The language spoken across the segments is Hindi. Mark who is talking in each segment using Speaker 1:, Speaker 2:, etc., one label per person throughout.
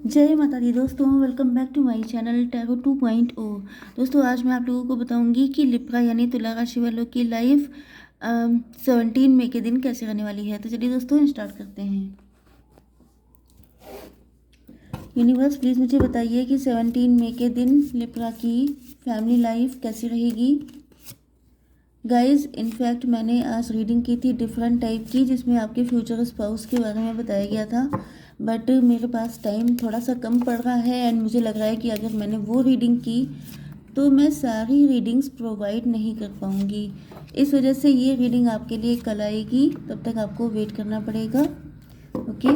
Speaker 1: जय माता दी दोस्तों, welcome back to my channel tarot 2.0। दोस्तों आज मैं आप लोगों को बताऊंगी कि लिब्रा यानी तुला राशि वालों की लाइफ 17 मई के दिन कैसे रहने वाली है। तो चलिए दोस्तों स्टार्ट करते हैं। यूनिवर्स प्लीज़ मुझे बताइए कि 17 मई के दिन लिब्रा की फैमिली लाइफ कैसी रहेगी। गाइज इनफैक्ट मैंने आज रीडिंग की थी डिफरेंट टाइप की, जिसमें आपके फ्यूचर स्पाउस के बारे में बताया गया था, बट मेरे पास टाइम थोड़ा सा कम पड़ रहा है एंड मुझे लग रहा है कि अगर मैंने वो रीडिंग की तो मैं सारी रीडिंग्स प्रोवाइड नहीं कर पाऊँगी। इस वजह से ये रीडिंग आपके लिए कल आएगी, तब तक आपको वेट करना पड़ेगा। ओके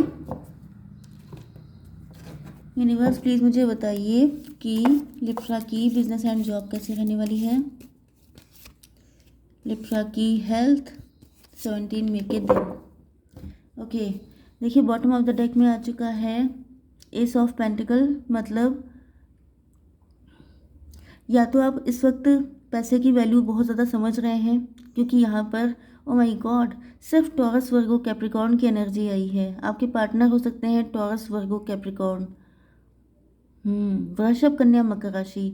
Speaker 1: यूनिवर्स प्लीज़ मुझे बताइए कि लिब्रा की बिजनेस एंड जॉब कैसी रहने वाली है। लिब्रा की हेल्थ 17 मई के दिन। ओके देखिए बॉटम ऑफ द डेक में आ चुका है एस ऑफ पेंटिकल, मतलब या तो आप इस वक्त पैसे की वैल्यू बहुत ज़्यादा समझ रहे हैं, क्योंकि यहाँ पर ओ माय गॉड सिर्फ टॉरस वर्गो कैप्रिकॉर्न की एनर्जी आई है। आपके पार्टनर हो सकते हैं टॉरस वर्गो कैप्रिकॉर्न, वृषभ कन्या मकर राशि।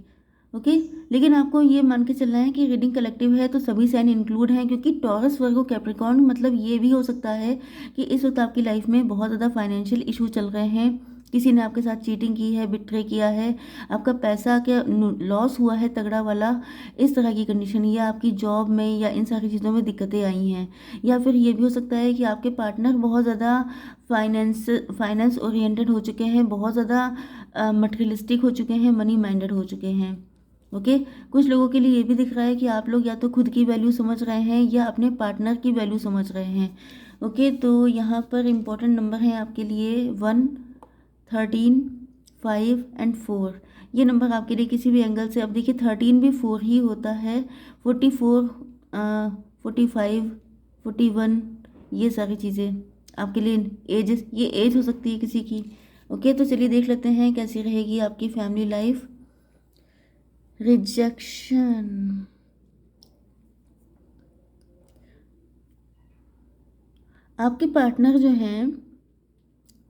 Speaker 1: ओके लेकिन आपको ये मान के चलना है कि रीडिंग कलेक्टिव है तो सभी साइन इंक्लूड हैं, क्योंकि टॉरस वर्गो कैप्रिकॉर्न मतलब ये भी हो सकता है कि इस वक्त आपकी लाइफ में बहुत ज़्यादा फाइनेंशियल इशू चल रहे हैं, किसी ने आपके साथ चीटिंग की है, बिट्रे किया है, आपका पैसा क्या लॉस हुआ है तगड़ा वाला, इस तरह की कंडीशन, या आपकी जॉब में या इन सारी चीज़ों में दिक्कतें आई हैं। या फिर ये भी हो सकता है कि आपके पार्टनर बहुत ज़्यादा फाइनेंस ओरिएंटेड हो चुके हैं, बहुत ज़्यादा मटेरियलिस्टिक हो चुके हैं, मनी माइंडेड हो चुके हैं। ओके कुछ लोगों के लिए ये भी दिख रहा है कि आप लोग या तो खुद की वैल्यू समझ रहे हैं या अपने पार्टनर की वैल्यू समझ रहे हैं। ओके तो यहाँ पर इम्पोर्टेंट नंबर हैं आपके लिए 1, 13, 5 एंड 4। ये नंबर आपके लिए किसी भी एंगल से, अब देखिए 13 भी 4 ही होता है, 44, 45, 41, ये सारी चीज़ें आपके लिए ये एज हो सकती है किसी की। ओके तो चलिए देख लेते हैं कैसी रहेगी आपकी फैमिली लाइफ। रिजेक्शन, आपके पार्टनर जो हैं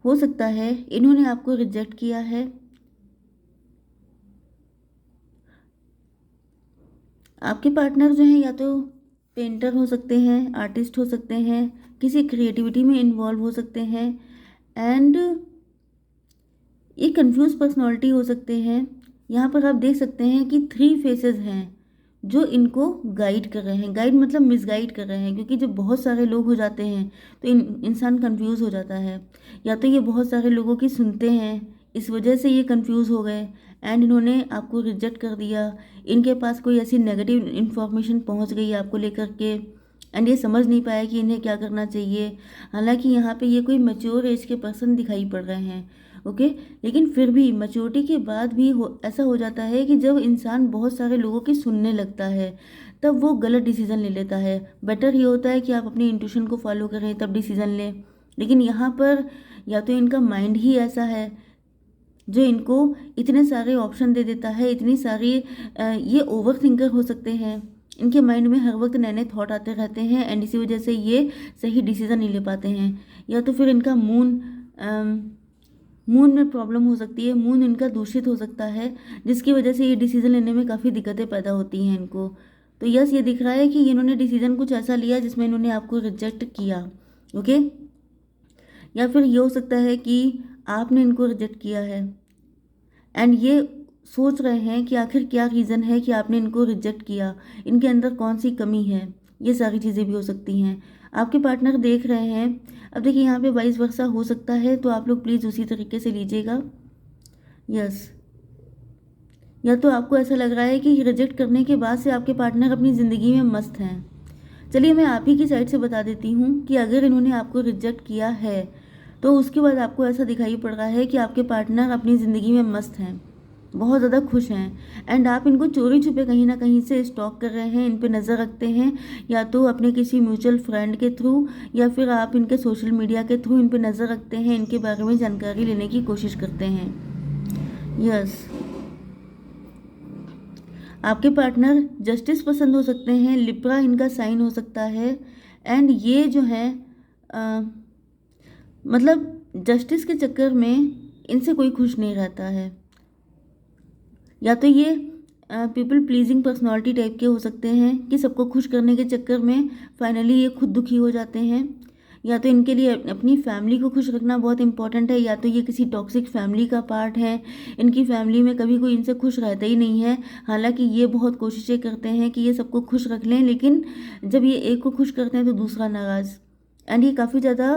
Speaker 1: हो सकता है इन्होंने आपको रिजेक्ट किया है। आपके पार्टनर जो हैं या तो पेंटर हो सकते हैं, आर्टिस्ट हो सकते हैं, किसी क्रिएटिविटी में इन्वॉल्व हो सकते हैं, एंड ये कंफ्यूज पर्सनालिटी हो सकते हैं। यहाँ पर आप देख सकते हैं कि 3 फेसेस हैं जो इनको गाइड कर रहे हैं, गाइड मतलब मिसगाइड कर रहे हैं, क्योंकि जब बहुत सारे लोग हो जाते हैं तो इंसान कंफ्यूज हो जाता है। या तो ये बहुत सारे लोगों की सुनते हैं, इस वजह से ये कंफ्यूज हो गए एंड इन्होंने आपको रिजेक्ट कर दिया। इनके पास कोई ऐसी नेगेटिव इन्फॉर्मेशन पहुंच गई आपको लेकर के एंड ये समझ नहीं पाया कि इन्हें क्या करना चाहिए। हालांकि यहाँ पे ये कोई मैच्योर एज के पर्सन दिखाई पड़ रहे हैं। ओके लेकिन फिर भी मैच्योरिटी के बाद भी ऐसा हो जाता है कि जब इंसान बहुत सारे लोगों की सुनने लगता है तब वो गलत डिसीज़न ले लेता है। बेटर ये होता है कि आप अपनी इंट्यूशन को फॉलो करें तब डिसीज़न लें। लेकिन यहाँ पर या तो इनका माइंड ही ऐसा है जो इनको इतने सारे ऑप्शन दे देता है, इतनी सारी ये ओवर थिंकर हो सकते हैं, इनके माइंड में हर वक्त नए नए थॉट आते रहते हैं एंड इसी वजह से ये सही डिसीज़न नहीं ले पाते हैं। या तो फिर इनका मून में प्रॉब्लम हो सकती है, मून इनका दूषित हो सकता है, जिसकी वजह से ये डिसीज़न लेने में काफ़ी दिक्कतें पैदा होती हैं इनको। तो यस ये दिख रहा है कि इन्होंने डिसीज़न कुछ ऐसा लिया जिसमें इन्होंने आपको रिजेक्ट किया। ओके या फिर ये हो सकता है कि आपने इनको रिजेक्ट किया है एंड ये सोच रहे हैं कि आखिर क्या रीज़न है कि आपने इनको रिजेक्ट किया, इनके अंदर कौन सी कमी है, ये सारी चीज़ें भी हो सकती हैं। आपके पार्टनर देख रहे हैं। अब देखिए यहाँ पे वाइस वर्सा हो सकता है, तो आप लोग प्लीज़ उसी तरीके से लीजिएगा। यस या तो आपको ऐसा लग रहा है कि रिजेक्ट करने के बाद से आपके पार्टनर अपनी ज़िंदगी में मस्त हैं। चलिए मैं आप ही की साइड से बता देती हूँ कि अगर इन्होंने आपको रिजेक्ट किया है तो उसके बाद आपको ऐसा दिखाई पड़ रहा है कि आपके पार्टनर अपनी ज़िंदगी में मस्त हैं, बहुत ज़्यादा खुश हैं एंड आप इनको चोरी छुपे कहीं ना कहीं से स्टॉक कर रहे हैं, इन पे नज़र रखते हैं, या तो अपने किसी म्यूचुअल फ्रेंड के थ्रू या फिर आप इनके सोशल मीडिया के थ्रू इन पे नज़र रखते हैं, इनके बारे में जानकारी लेने की कोशिश करते हैं। यस आपके पार्टनर जस्टिस पसंद हो सकते हैं, लिब्रा इनका साइन हो सकता है एंड ये जो है मतलब जस्टिस के चक्कर में इनसे कोई खुश नहीं रहता है। या तो ये पीपल प्लीजिंग पर्सनालिटी टाइप के हो सकते हैं कि सबको खुश करने के चक्कर में फाइनली ये खुद दुखी हो जाते हैं। या तो इनके लिए अपनी फैमिली को खुश रखना बहुत इंपॉर्टेंट है, या तो ये किसी टॉक्सिक फैमिली का पार्ट है। इनकी फैमिली में कभी कोई इनसे खुश रहता ही नहीं है, हालांकि ये बहुत कोशिशें करते हैं कि ये सबको खुश रख लें, लेकिन जब ये एक को खुश करते हैं तो दूसरा नाराज़। एंड ये काफ़ी ज़्यादा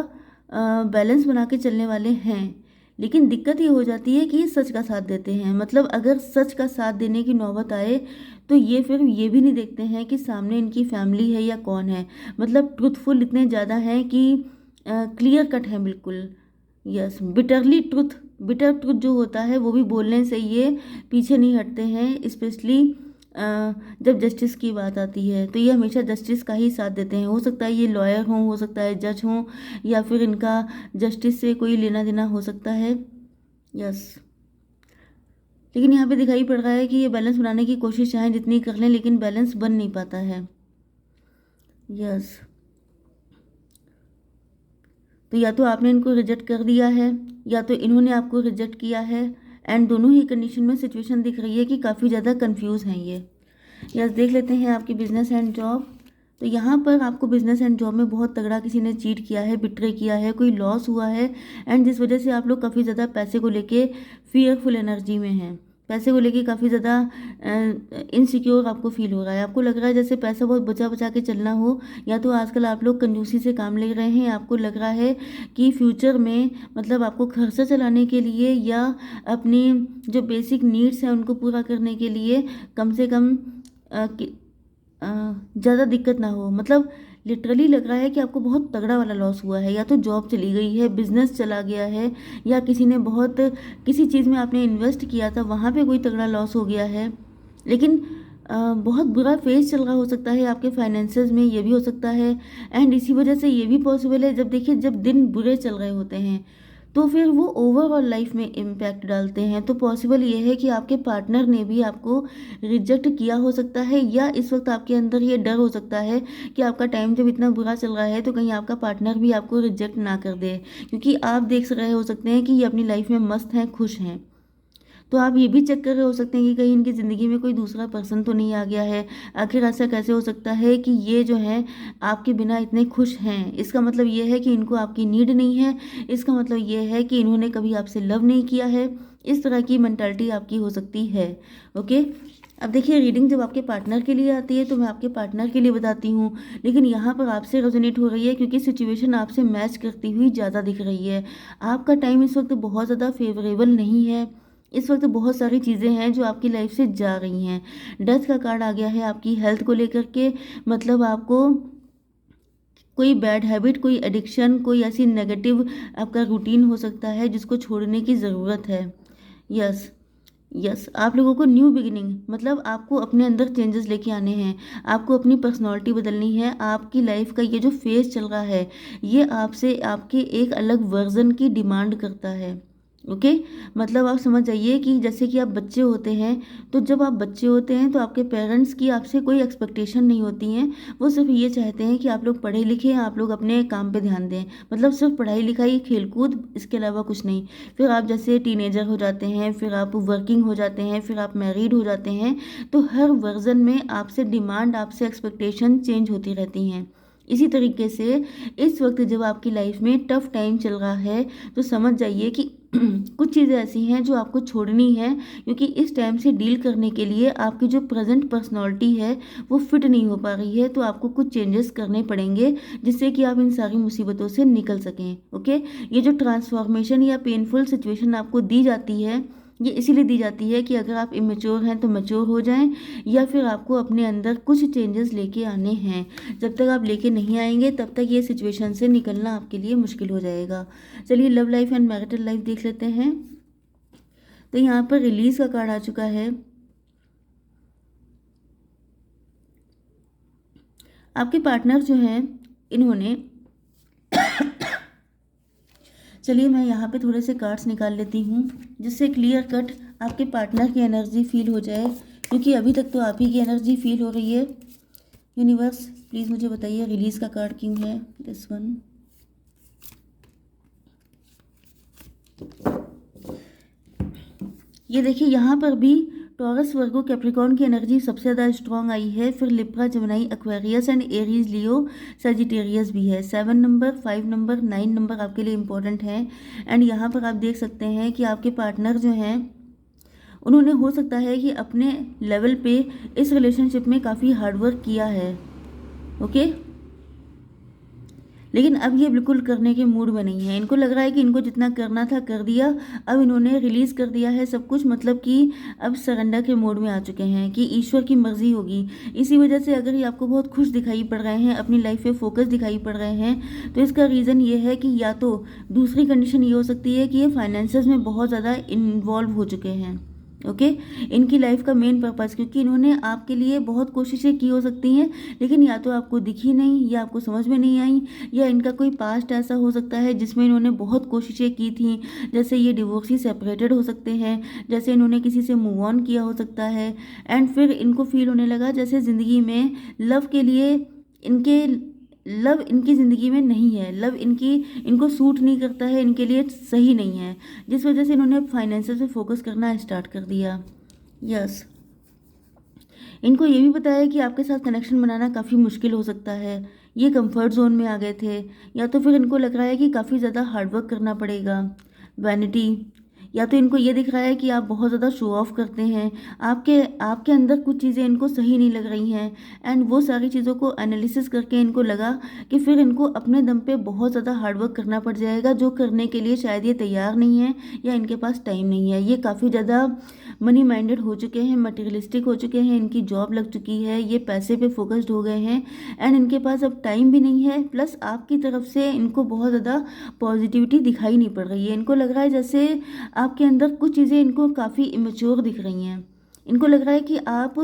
Speaker 1: बैलेंस बना के चलने वाले हैं। लेकिन दिक्कत ये हो जाती है कि ये सच का साथ देते हैं, मतलब अगर सच का साथ देने की नौबत आए तो ये फिर ये भी नहीं देखते हैं कि सामने इनकी फैमिली है या कौन है। मतलब ट्रुथफुल इतने ज़्यादा हैं कि क्लियर कट है बिल्कुल। Yes, bitterly truth, bitter truth जो होता है वो भी बोलने से ये पीछे नहीं हटते हैं। स्पेशली जब जस्टिस की बात आती है तो ये हमेशा जस्टिस का ही साथ देते हैं। हो सकता है ये लॉयर हों, हो सकता है जज हों, या फिर इनका जस्टिस से कोई लेना देना हो सकता है। यस, लेकिन यहाँ पे दिखाई पड़ रहा है कि ये बैलेंस बनाने की कोशिश चाहे जितनी कर लें लेकिन बैलेंस बन नहीं पाता है। यस, तो या तो आपने इनको रिजेक्ट कर दिया है या तो इन्होंने आपको रिजेक्ट किया है। एंड दोनों ही कंडीशन में सिचुएशन दिख रही है कि काफ़ी ज़्यादा कंफ्यूज हैं ये। यस, देख लेते हैं आपकी बिजनेस एंड जॉब। तो यहाँ पर आपको बिजनेस एंड जॉब में बहुत तगड़ा किसी ने चीट किया है, बिट्रे किया है, कोई लॉस हुआ है। एंड जिस वजह से आप लोग काफ़ी ज़्यादा पैसे को लेके फियरफुल एनर्जी में हैं। पैसे को लेके काफ़ी ज़्यादा इनसिक्योर आपको फील हो रहा है। आपको लग रहा है जैसे पैसा बहुत बचा बचा के चलना हो, या तो आजकल आप लोग कंजूसी से काम ले रहे हैं। आपको लग रहा है कि फ्यूचर में मतलब आपको खर्चा चलाने के लिए या अपनी जो बेसिक नीड्स हैं उनको पूरा करने के लिए कम से कम ज़्यादा दिक्कत ना हो। मतलब लिटरली लग रहा है कि आपको बहुत तगड़ा वाला लॉस हुआ है। या तो जॉब चली गई है, बिजनेस चला गया है, या किसी ने बहुत किसी चीज़ में आपने इन्वेस्ट किया था वहाँ पे कोई तगड़ा लॉस हो गया है। लेकिन बहुत बुरा फेज चल रहा हो सकता है आपके फाइनेंसेस में, ये भी हो सकता है। एंड इसी वजह से ये भी पॉसिबल है, जब देखिए जब दिन बुरे चल रहे होते हैं तो फिर वो ओवरऑल लाइफ में इम्पैक्ट डालते हैं। तो पॉसिबल ये है कि आपके पार्टनर ने भी आपको रिजेक्ट किया हो सकता है, या इस वक्त आपके अंदर ये डर हो सकता है कि आपका टाइम जब इतना बुरा चल रहा है तो कहीं आपका पार्टनर भी आपको रिजेक्ट ना कर दे, क्योंकि आप देख रहे हो सकते हैं कि ये अपनी लाइफ में मस्त हैं, खुश हैं। तो आप ये भी चेक कर रहे हो सकते हैं कि कहीं इनकी ज़िंदगी में कोई दूसरा पर्सन तो नहीं आ गया है। आखिर ऐसा कैसे हो सकता है कि ये जो है आपके बिना इतने खुश हैं? इसका मतलब ये है कि इनको आपकी नीड नहीं है। इसका मतलब ये है कि इन्होंने कभी आपसे लव नहीं किया है। इस तरह की मेंटालिटी आपकी हो सकती है। ओके, अब देखिए रीडिंग जब आपके पार्टनर के लिए आती है तो मैं आपके पार्टनर के लिए बताती हूँ, लेकिन यहाँ पर आपसे रेजोनेट हो रही है क्योंकि सिचुएशन आपसे मैच करती हुई ज़्यादा दिख रही है। आपका टाइम इस वक्त बहुत ज़्यादा फेवरेबल नहीं है। इस वक्त बहुत सारी चीज़ें हैं जो आपकी लाइफ से जा रही हैं। डेथ का कार्ड आ गया है आपकी हेल्थ को लेकर के। मतलब आपको कोई बैड हैबिट, कोई एडिक्शन, कोई ऐसी नेगेटिव आपका रूटीन हो सकता है जिसको छोड़ने की ज़रूरत है। यस, यस, आप लोगों को न्यू बिगिनिंग, मतलब आपको अपने अंदर चेंजेस लेके आने हैं। आपको अपनी पर्सनालिटी बदलनी है। आपकी लाइफ का ये जो फेज चल रहा है ये आपसे आपके एक अलग वर्जन की डिमांड करता है। ओके, मतलब आप समझ जाइए कि जैसे कि आप बच्चे होते हैं, तो जब आप बच्चे होते हैं तो आपके पेरेंट्स की आपसे कोई एक्सपेक्टेशन नहीं होती हैं। वो सिर्फ ये चाहते हैं कि आप लोग पढ़े लिखें, आप लोग अपने काम पे ध्यान दें। मतलब सिर्फ पढ़ाई लिखाई, खेलकूद, इसके अलावा कुछ नहीं। फिर आप जैसे टीनेजर हो जाते हैं, फिर आप वर्किंग हो जाते हैं, फिर आप मैरिड हो जाते हैं, तो हर वर्जन में आपसे डिमांड, आपसे एक्सपेक्टेशन चेंज होती रहती हैं। इसी तरीके से इस वक्त जब आपकी लाइफ में टफ टाइम चल रहा है तो समझ जाइए कि कुछ चीज़ें ऐसी हैं जो आपको छोड़नी है, क्योंकि इस टाइम से डील करने के लिए आपकी जो प्रेजेंट पर्सनालिटी है वो फिट नहीं हो पा रही है। तो आपको कुछ चेंजेस करने पड़ेंगे जिससे कि आप इन सारी मुसीबतों से निकल सकें। ओके, ये जो ट्रांसफॉर्मेशन या पेनफुल सिचुएशन आपको दी जाती है ये इसीलिए दी जाती है कि अगर आप इमेच्योर हैं तो मैच्योर हो जाएं, या फिर आपको अपने अंदर कुछ चेंजेस लेके आने हैं। जब तक आप लेके नहीं आएंगे तब तक ये सिचुएशन से निकलना आपके लिए मुश्किल हो जाएगा। चलिए love life and marital life देख लेते हैं। तो यहाँ पर रिलीज का कार्ड आ चुका है। आपके पार्टनर जो हैं इन्होंने चलिए मैं यहाँ पे थोड़े से कार्ड्स निकाल लेती हूँ जिससे क्लियर कट आपके पार्टनर की एनर्जी फील हो जाए, क्योंकि अभी तक तो आप ही की एनर्जी फील हो रही है। यूनिवर्स प्लीज़ मुझे बताइए रिलीज़ का कार्ड क्यों है दिस वन। ये देखिए यहाँ पर भी टॉरस, वर्गो, कैप्रिकॉर्न की एनर्जी सबसे ज़्यादा स्ट्रॉन्ग आई है। फिर Libra, Gemini, Aquarius and Aries, Leo, Sagittarius भी है। 7 नंबर, 5 नंबर, 9 नंबर आपके लिए इंपॉर्टेंट हैं। एंड यहाँ पर आप देख सकते हैं कि आपके पार्टनर जो हैं उन्होंने हो सकता है कि अपने लेवल पे इस रिलेशनशिप में काफ़ी हार्डवर्क किया है, ओके, लेकिन अब ये बिल्कुल करने के मूड में नहीं है। इनको लग रहा है कि इनको जितना करना था कर दिया, अब इन्होंने रिलीज़ कर दिया है सब कुछ, मतलब कि अब सरेंडर के मोड में आ चुके हैं कि ईश्वर की मर्जी होगी। इसी वजह से अगर ये आपको बहुत खुश दिखाई पड़ रहे हैं, अपनी लाइफ पे फोकस दिखाई पड़ रहे हैं, तो इसका रीज़न ये है कि या तो दूसरी कंडीशन ये हो सकती है कि ये फाइनेंसेस में बहुत ज़्यादा इन्वॉल्व हो चुके हैं, ओके, इनकी लाइफ का मेन पर्पस, क्योंकि इन्होंने आपके लिए बहुत कोशिशें की हो सकती हैं, लेकिन या तो आपको दिखी नहीं, या आपको समझ में नहीं आई, या इनका कोई पास्ट ऐसा हो सकता है जिसमें इन्होंने बहुत कोशिशें की थी। जैसे ये डिवोर्सी सेपरेटेड हो सकते हैं, जैसे इन्होंने किसी से मूव ऑन किया हो सकता है, एंड फिर इनको फील होने लगा जैसे ज़िंदगी में लव के लिए इनके लव इनकी ज़िंदगी में नहीं है, लव इनको सूट नहीं करता है, इनके लिए सही नहीं है, जिस वजह से इन्होंने फाइनेंसेस पे फोकस करना स्टार्ट कर दिया। यस, इनको ये भी पता है कि आपके साथ कनेक्शन बनाना काफ़ी मुश्किल हो सकता है, ये कंफर्ट जोन में आ गए थे, या तो फिर इनको लग रहा है कि काफ़ी ज़्यादा हार्डवर्क करना पड़ेगा। वैनिटी, या तो इनको ये दिख रहा है कि आप बहुत ज़्यादा शो ऑफ करते हैं, आपके आपके अंदर कुछ चीज़ें इनको सही नहीं लग रही हैं, एंड वो सारी चीज़ों को एनालिसिस करके इनको लगा कि फिर इनको अपने दम पे बहुत ज़्यादा हार्डवर्क करना पड़ जाएगा, जो करने के लिए शायद ये तैयार नहीं है या इनके पास टाइम नहीं है। ये काफ़ी ज़्यादा मनी माइंडेड हो चुके हैं, मटेरियलिस्टिक हो चुके हैं, इनकी जॉब लग चुकी है, ये पैसे पे फोकस्ड हो गए हैं, एंड इनके पास अब टाइम भी नहीं है, प्लस आपकी तरफ से इनको बहुत ज़्यादा पॉजिटिविटी दिखाई नहीं पड़ रही है। इनको लग रहा है जैसे आपके अंदर कुछ चीज़ें इनको काफ़ी इमेच्योर दिख रही हैं। इनको लग रहा है कि आप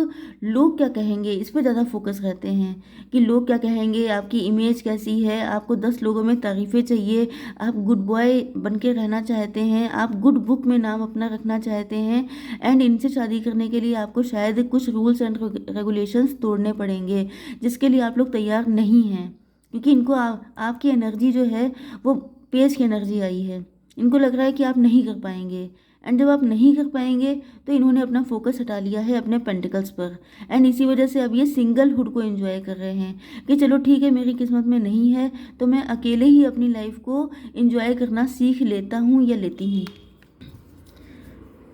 Speaker 1: लोग क्या कहेंगे इस पे ज़्यादा फोकस रहते हैं, कि लोग क्या कहेंगे, आपकी इमेज कैसी है, आपको 10 लोगों में तारीफ़ें चाहिए, आप गुड बॉय बन के रहना चाहते हैं, आप गुड बुक में नाम अपना रखना चाहते हैं, एंड इनसे शादी करने के लिए आपको शायद कुछ रूल्स एंड रेगुलेशंस तोड़ने पड़ेंगे, जिसके लिए आप लोग तैयार नहीं हैं, क्योंकि इनको आपकी एनर्जी जो है वो पेस की एनर्जी आई है। इनको लग रहा है कि आप नहीं कर पाएंगे, एंड जब आप नहीं कर पाएंगे तो इन्होंने अपना फोकस हटा लिया है अपने पेंटिकल्स पर, एंड इसी वजह से अब ये सिंगलहुड को एंजॉय कर रहे हैं कि चलो ठीक है, मेरी किस्मत में नहीं है तो मैं अकेले ही अपनी लाइफ को एंजॉय करना सीख लेता हूँ या लेती हूँ।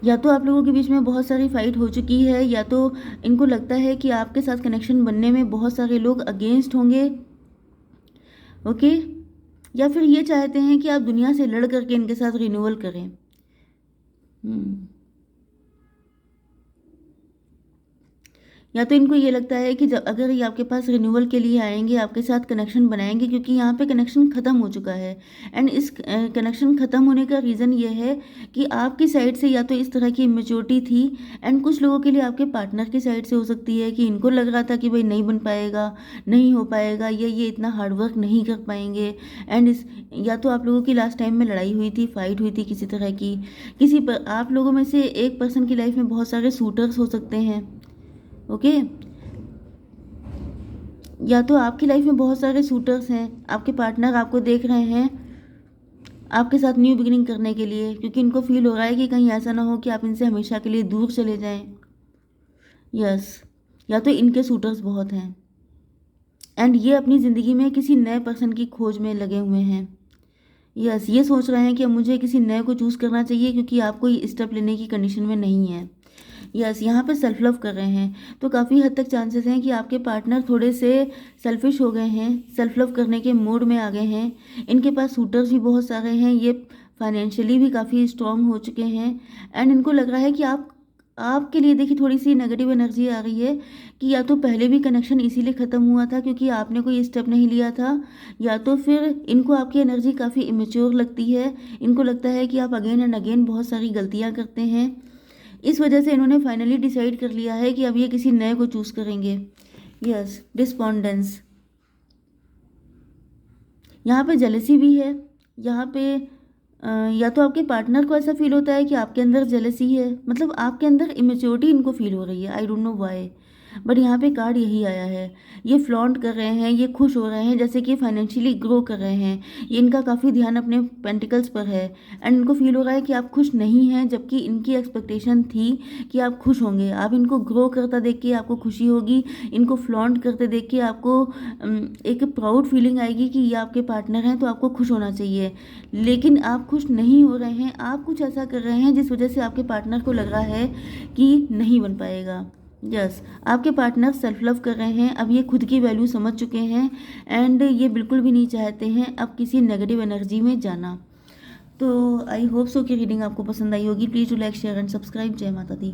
Speaker 1: या तो आप लोगों के बीच में बहुत सारी फाइट हो चुकी है, या तो इनको लगता है कि आपके साथ कनेक्शन बनने में बहुत सारे लोग अगेंस्ट होंगे, ओके, या फिर ये चाहते हैं कि आप दुनिया से लड़ करके इनके साथ रिन्यूअल करें। या तो इनको ये लगता है कि जब अगर ये आपके पास रिन्यूअल के लिए आएंगे, आपके साथ कनेक्शन बनाएंगे, क्योंकि यहाँ पे कनेक्शन ख़त्म हो चुका है, एंड इस कनेक्शन ख़त्म होने का रीज़न ये है कि आपकी साइड से या तो इस तरह की इमेच्योरिटी थी, एंड कुछ लोगों के लिए आपके पार्टनर की साइड से हो सकती है कि इनको लग रहा था कि भाई नहीं बन पाएगा, नहीं हो पाएगा, या ये इतना हार्डवर्क नहीं कर पाएंगे, एंड या तो आप लोगों की लास्ट टाइम में लड़ाई हुई थी, फाइट हुई थी किसी तरह की, किसी पर आप लोगों में से एक पर्सन की लाइफ में बहुत सारे सूटर्स हो सकते हैं, ओके, या तो आपकी लाइफ में बहुत सारे सूटर्स हैं, आपके पार्टनर आपको देख रहे हैं आपके साथ न्यू बिगिनिंग करने के लिए, क्योंकि इनको फील हो रहा है कि कहीं ऐसा ना हो कि आप इनसे हमेशा के लिए दूर चले जाएं। यस, या तो इनके सूटर्स बहुत हैं, एंड ये अपनी ज़िंदगी में किसी नए पर्सन की खोज में लगे हुए हैं। यस, ये सोच रहे हैं कि अब मुझे किसी नए को चूज़ करना चाहिए, क्योंकि आप कोई स्टेप लेने की कंडीशन में नहीं है। यस, यहाँ पे सेल्फ लव कर रहे हैं, तो काफ़ी हद तक चांसेस हैं कि आपके पार्टनर थोड़े से सेल्फिश हो गए हैं, सेल्फ लव करने के मोड में आ गए हैं। इनके पास सूटर्स भी बहुत सारे हैं, ये फाइनेंशियली भी काफ़ी स्ट्रांग हो चुके हैं, एंड इनको लग रहा है कि आपके लिए देखिए थोड़ी सी नेगेटिव एनर्जी आ रही है कि या तो पहले भी कनेक्शन इसीलिए ख़त्म हुआ था क्योंकि आपने कोई स्टेप नहीं लिया था, या तो फिर इनको आपकी एनर्जी काफ़ी इमेच्योर लगती है, इनको लगता है कि आप अगेन एंड अगेन बहुत सारी गलतियाँ करते हैं। इस वजह से इन्होंने फाइनली डिसाइड कर लिया है कि अब ये किसी नए को चूज़ करेंगे। यस, डिस्पॉन्डेंस, यहाँ पे जेलसी भी है, यहाँ पे या तो आपके पार्टनर को ऐसा फील होता है कि आपके अंदर जेलसी है, मतलब आपके अंदर इमेच्योरिटी इनको फील हो रही है, I don't know why, but यहाँ पे कार्ड यही आया है, ये फ्लॉन्ट कर रहे हैं, ये खुश हो रहे हैं जैसे कि फाइनेंशियली ग्रो कर रहे हैं, ये इनका काफ़ी ध्यान अपने पेंटिकल्स पर है एंड इनको फील हो रहा है कि आप खुश नहीं हैं, जबकि इनकी एक्सपेक्टेशन थी कि आप खुश होंगे। आप इनको ग्रो करता देख के आपको खुशी होगी, इनको फ्लॉन्ट करते देख के आपको एक प्राउड फीलिंग आएगी कि ये आपके पार्टनर हैं, तो आपको खुश होना चाहिए। लेकिन आप खुश नहीं हो रहे हैं, आप कुछ ऐसा कर रहे हैं जिस वजह से आपके पार्टनर को लग रहा है कि नहीं बन पाएगा। यस, आपके पार्टनर सेल्फ लव कर रहे हैं, अब ये खुद की वैल्यू समझ चुके हैं एंड ये बिल्कुल भी नहीं चाहते हैं अब किसी नेगेटिव एनर्जी में जाना। तो आई होप सो कि रीडिंग आपको पसंद आई होगी। Please do like share and subscribe. जय माता दी।